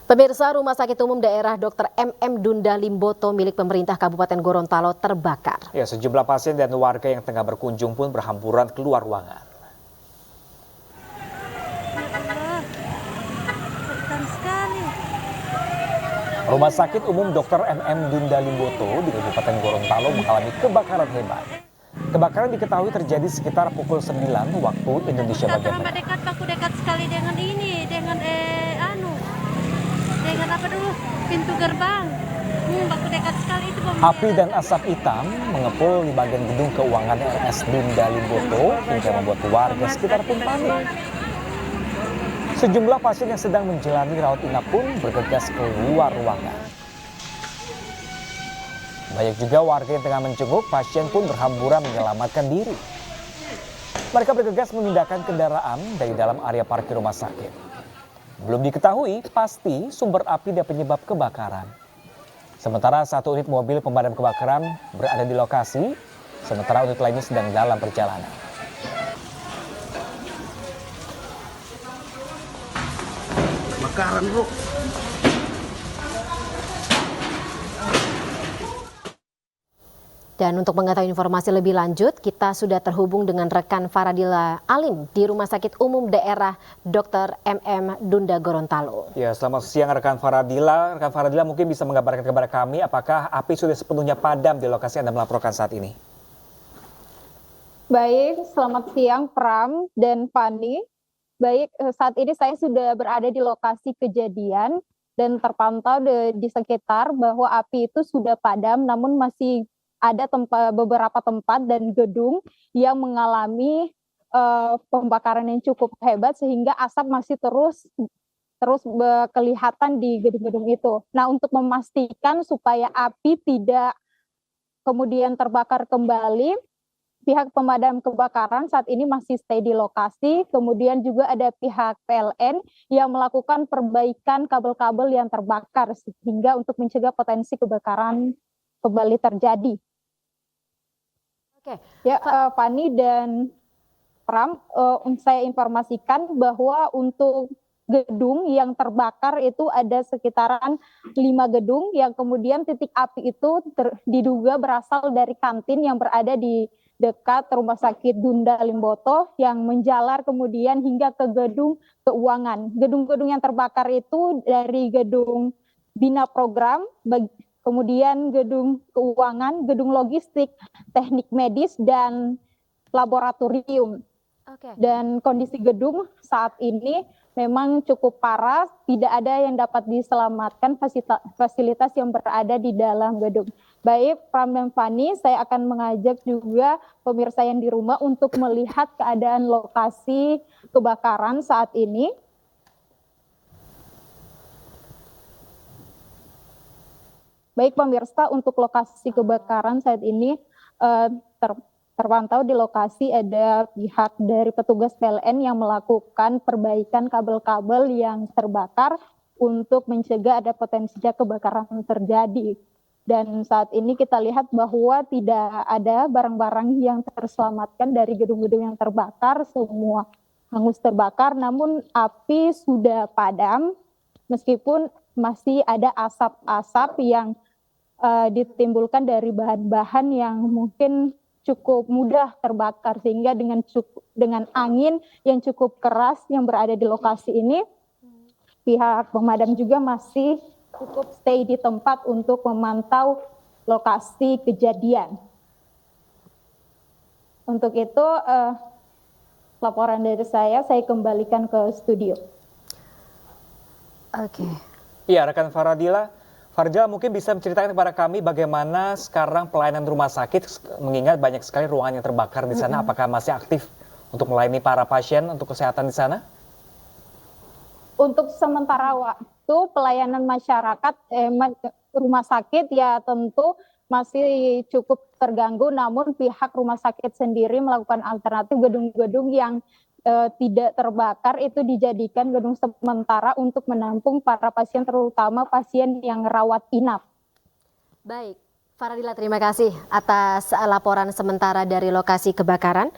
Pemirsa, Rumah Sakit Umum Daerah Dr. MM Dunda Limboto milik pemerintah Kabupaten Gorontalo terbakar. Ya, sejumlah pasien dan warga yang tengah berkunjung pun berhamburan keluar ruangan. Rumah Sakit Umum Dr. MM Dunda Limboto di Kabupaten Gorontalo mengalami kebakaran hebat. Kebakaran diketahui terjadi sekitar pukul 9 waktu Indonesia bagian tengah. Dekat sekali dengan ini, dengan apa dulu, pintu gerbang. Baku dekat sekali itu. Api dan asap hitam mengepul di bagian gedung keuangan RS Dunda Limboto hingga membuat warga sekitar pun panik. Sejumlah pasien yang sedang menjalani rawat inap pun bergegas keluar ruangan. Banyak juga warga yang tengah menjenguk pasien pun berhamburan menyelamatkan diri. Mereka bergegas memindahkan kendaraan dari dalam area parkir rumah sakit. Belum diketahui pasti sumber api dan penyebab kebakaran. Sementara satu unit mobil pemadam kebakaran berada di lokasi, sementara unit lainnya sedang dalam perjalanan. Kebakaran, bro. Dan untuk mengetahui informasi lebih lanjut, kita sudah terhubung dengan rekan Faradila Alim di Rumah Sakit Umum Daerah Dr. MM Dunda Gorontalo. Ya, selamat siang rekan Faradila. Rekan Faradila mungkin bisa mengabarkan kepada kami apakah api sudah sepenuhnya padam di lokasi Anda melaporkan saat ini? Baik, selamat siang Pram dan Fani. Baik, saat ini saya sudah berada di lokasi kejadian dan terpantau di sekitar bahwa api itu sudah padam, namun masih ada beberapa tempat dan gedung yang mengalami pembakaran yang cukup hebat sehingga asap masih terus kelihatan di gedung-gedung itu. Nah, untuk memastikan supaya api tidak kemudian terbakar kembali, pihak pemadam kebakaran saat ini masih stay di lokasi. Kemudian juga ada pihak PLN yang melakukan perbaikan kabel-kabel yang terbakar sehingga untuk mencegah potensi kebakaran kembali terjadi. Oke, ya, Fani dan Pram, saya informasikan bahwa untuk gedung yang terbakar itu ada sekitaran 5 gedung yang kemudian titik api itu diduga berasal dari kantin yang berada di dekat Rumah Sakit Dunda Limboto yang menjalar kemudian hingga ke gedung keuangan. Gedung-gedung yang terbakar itu dari gedung Bina Program, kemudian gedung keuangan, gedung logistik, teknik medis, dan laboratorium. Dan kondisi gedung saat ini memang cukup parah, tidak ada yang dapat diselamatkan fasilitas yang berada di dalam gedung. Baik, Pram dan Fani, saya akan mengajak juga pemirsa yang di rumah untuk melihat keadaan lokasi kebakaran saat ini. Baik pemirsa, untuk lokasi kebakaran saat ini terpantau di lokasi ada pihak dari petugas PLN yang melakukan perbaikan kabel-kabel yang terbakar untuk mencegah ada potensi kebakaran terjadi. Dan saat ini kita lihat bahwa tidak ada barang-barang yang terselamatkan dari gedung-gedung yang terbakar, semua hangus terbakar, namun api sudah padam meskipun masih ada asap-asap yang ditimbulkan dari bahan-bahan yang mungkin cukup mudah terbakar sehingga dengan angin yang cukup keras yang berada di lokasi ini, pihak pemadam juga masih cukup stay di tempat untuk memantau lokasi kejadian. Untuk itu laporan dari saya kembalikan ke studio. Oke. Iya, rekan Faradila mungkin bisa menceritakan kepada kami bagaimana sekarang pelayanan rumah sakit mengingat banyak sekali ruangan yang terbakar di sana. Apakah masih aktif untuk melayani para pasien untuk kesehatan di sana? Untuk sementara waktu pelayanan masyarakat rumah sakit ya tentu masih cukup terganggu, namun pihak rumah sakit sendiri melakukan alternatif gedung-gedung yang tidak terbakar itu dijadikan gedung sementara untuk menampung para pasien, terutama pasien yang rawat inap. Baik, Faradila, terima kasih atas laporan sementara dari lokasi kebakaran.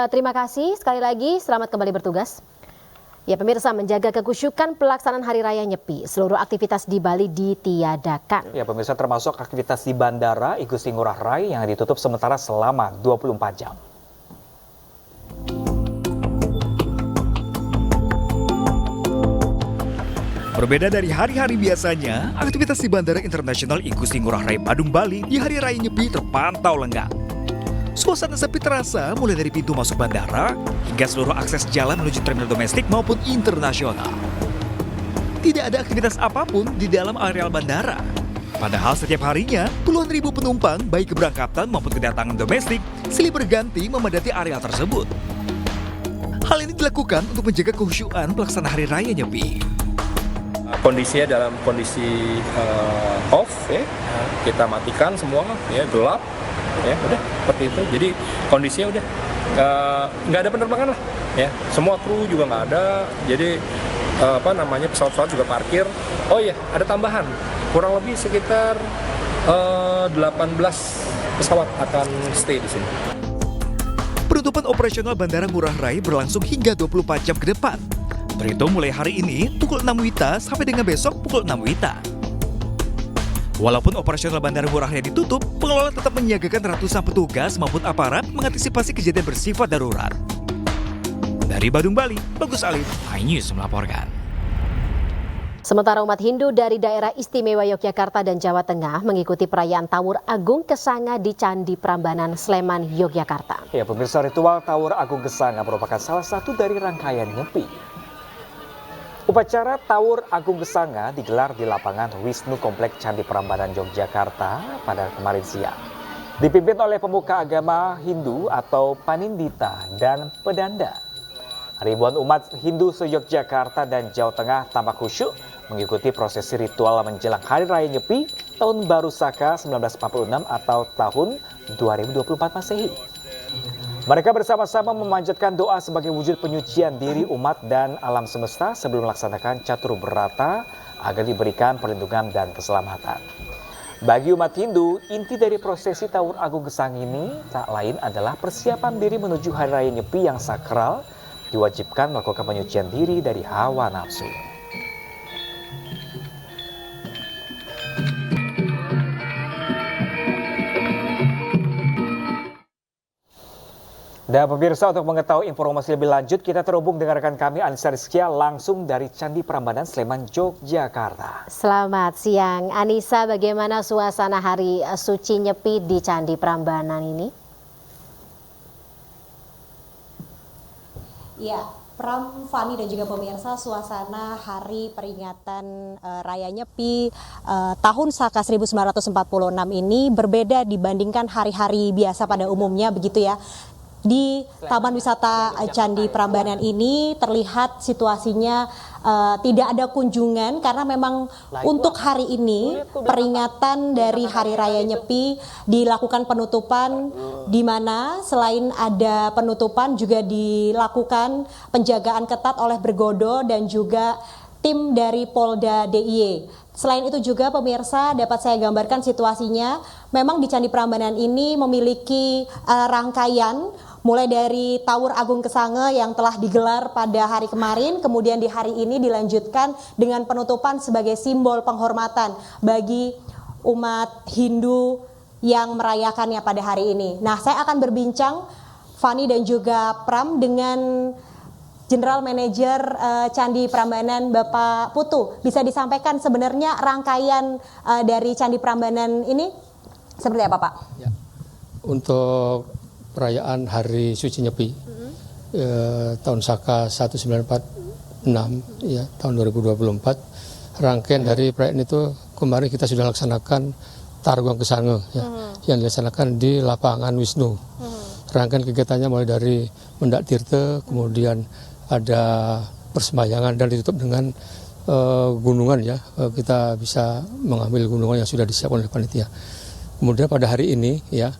Terima kasih sekali lagi, selamat kembali bertugas. Ya pemirsa, menjaga kekusyukan pelaksanaan Hari Raya Nyepi, seluruh aktivitas di Bali ditiadakan. Ya pemirsa, termasuk aktivitas di Bandara Igusti Ngurah Rai yang ditutup sementara selama 24 jam. Berbeda dari hari-hari biasanya, aktivitas di Bandara Internasional Igusti Ngurah Rai Badung, Bali di Hari Raya Nyepi terpantau lengang. Suasana sepi terasa mulai dari pintu masuk bandara hingga seluruh akses jalan menuju terminal domestik maupun internasional. Tidak ada aktivitas apapun di dalam areal bandara. Padahal setiap harinya, puluhan ribu penumpang baik keberangkatan maupun kedatangan domestik silih berganti memadati areal tersebut. Hal ini dilakukan untuk menjaga kehusyuan pelaksanaan Hari Raya Nyepi. Kondisinya dalam kondisi off, ya, kita matikan semua, ya, gelap, ya, udah seperti itu. Jadi kondisinya udah nggak ada penerbangan lah, ya, semua kru juga nggak ada. Jadi pesawat-pesawat juga parkir. Oh iya, ada tambahan, kurang lebih sekitar 18 pesawat akan stay di sini. Penutupan operasional Bandara Ngurah Rai berlangsung hingga 24 jam ke depan. Terhitung mulai hari ini pukul 6 WITA sampai dengan besok pukul 6 WITA. Walaupun operasional Bandara Ngurah Rai ditutup, pengelola tetap menyiagakan ratusan petugas maupun aparat mengantisipasi kejadian bersifat darurat. Dari Badung, Bali, Bagus Alif, iNews melaporkan. Sementara umat Hindu dari daerah istimewa Yogyakarta dan Jawa Tengah mengikuti perayaan Tawur Agung Kesanga di Candi Prambanan, Sleman, Yogyakarta. Ya pemirsa, ritual Tawur Agung Kesanga merupakan salah satu dari rangkaian Nyepi. Upacara Tawur Agung Kesanga digelar di lapangan Wisnu Komplek Candi Prambanan, Yogyakarta pada kemarin siang. Dipimpin oleh pemuka agama Hindu atau Panindita dan Pedanda. Ribuan umat Hindu se-Yogyakarta dan Jawa Tengah tampak khusyuk mengikuti prosesi ritual menjelang Hari Raya Nyepi Tahun Baru Saka 1946 atau tahun 2024 Masehi. Mereka bersama-sama memanjatkan doa sebagai wujud penyucian diri umat dan alam semesta sebelum melaksanakan catur berata agar diberikan perlindungan dan keselamatan. Bagi umat Hindu, inti dari prosesi Tawur Agung Kesanga ini tak lain adalah persiapan diri menuju Hari Raya Nyepi yang sakral, diwajibkan melakukan penyucian diri dari hawa nafsu. Dan pemirsa, untuk mengetahui informasi lebih lanjut, kita terhubung dengan rekan kami Anissa Rizkia langsung dari Candi Prambanan, Sleman, Yogyakarta. Selamat siang, Anissa. Bagaimana suasana hari suci Nyepi di Candi Prambanan ini? Ya, Pram, Fani dan juga pemirsa, suasana hari peringatan Raya Nyepi tahun Saka 1946 ini berbeda dibandingkan hari-hari biasa pada umumnya, begitu ya. Di Taman Wisata Candi Prambanan ini terlihat situasinya tidak ada kunjungan karena memang untuk hari ini peringatan dari Hari Raya Nyepi dilakukan penutupan, di mana selain ada penutupan juga dilakukan penjagaan ketat oleh Bergodo dan juga tim dari Polda DIY. Selain itu juga pemirsa, dapat saya gambarkan situasinya, memang di Candi Prambanan ini memiliki rangkaian mulai dari Tawur Agung Kesanga yang telah digelar pada hari kemarin, kemudian di hari ini dilanjutkan dengan penutupan sebagai simbol penghormatan bagi umat Hindu yang merayakannya pada hari ini. Nah, saya akan berbincang, Fani dan juga Pram, dengan General Manager Candi Prambanan, Bapak Putu. Bisa disampaikan sebenarnya rangkaian dari Candi Prambanan ini seperti apa, Pak? Ya. Untuk perayaan Hari Suci Nyepi tahun Saka 1946 ya, tahun 2024, rangkaian dari perayaan itu kemarin kita sudah laksanakan Tawur Agung Kesanga ya, yang dilaksanakan di lapangan Wisnu. Rangkaian kegiatannya mulai dari Mendak Tirta, kemudian ada persembahyangan dan ditutup dengan gunungan ya, kita bisa mengambil gunungan yang sudah disiapkan oleh panitia. Kemudian pada hari ini ya,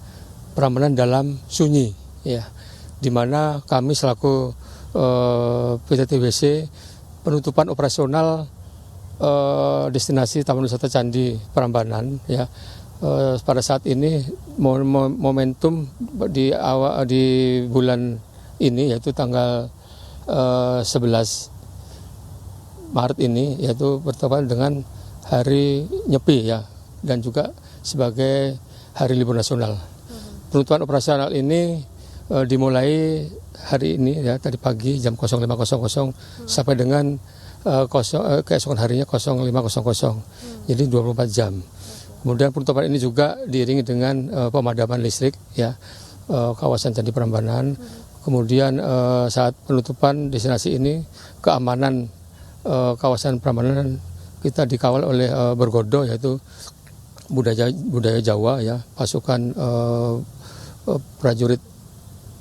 Prambanan dalam sunyi ya, di mana kami selaku PT TBC penutupan operasional destinasi Taman Wisata Candi Prambanan ya, pada saat ini momentum di bulan ini yaitu tanggal 11 Maret ini, yaitu bertepatan dengan Hari Nyepi ya, dan juga sebagai hari libur nasional. Penutupan operasional ini dimulai hari ini ya, tadi pagi jam 05.00 sampai dengan keesokan harinya 05.00. Jadi 24 jam. Kemudian penutupan ini juga diiringi dengan pemadaman listrik ya, kawasan Candi Prambanan. Kemudian saat penutupan destinasi ini, keamanan kawasan Prambanan kita dikawal oleh Bergodo, yaitu budaya Jawa ya, pasukan prajurit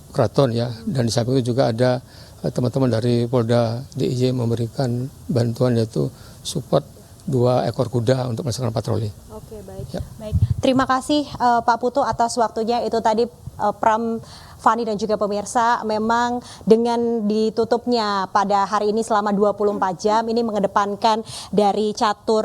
keraton ya, dan di samping itu juga ada teman-teman dari Polda DIY memberikan bantuan, yaitu support 2 ekor kuda untuk melaksanakan patroli. Oke, baik. Ya. Baik. Terima kasih Pak Putu atas waktunya. Itu tadi Pram, Fani dan juga pemirsa, memang dengan ditutupnya pada hari ini selama 24 jam ini mengedepankan dari catur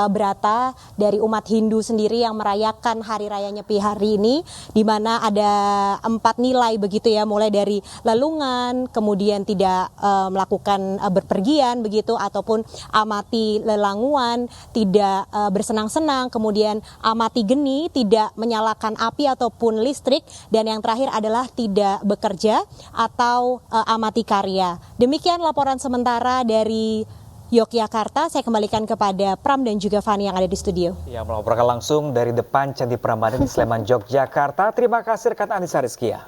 berata dari umat Hindu sendiri yang merayakan Hari Raya Nyepi hari ini, di mana ada 4 nilai begitu ya, mulai dari lelungan, kemudian tidak melakukan berpergian begitu, ataupun amati lelanguan, tidak bersenang-senang, kemudian amati geni, tidak menyalakan api ataupun listrik, dan yang terakhir adalah tidak bekerja atau amati karya. Demikian laporan sementara dari Yogyakarta. Saya kembalikan kepada Pram dan juga Fani yang ada di studio. Ya, melaporkan langsung dari depan Candi Prambanan di Sleman, Yogyakarta. Terima kasih rekan Anissa Rizkia.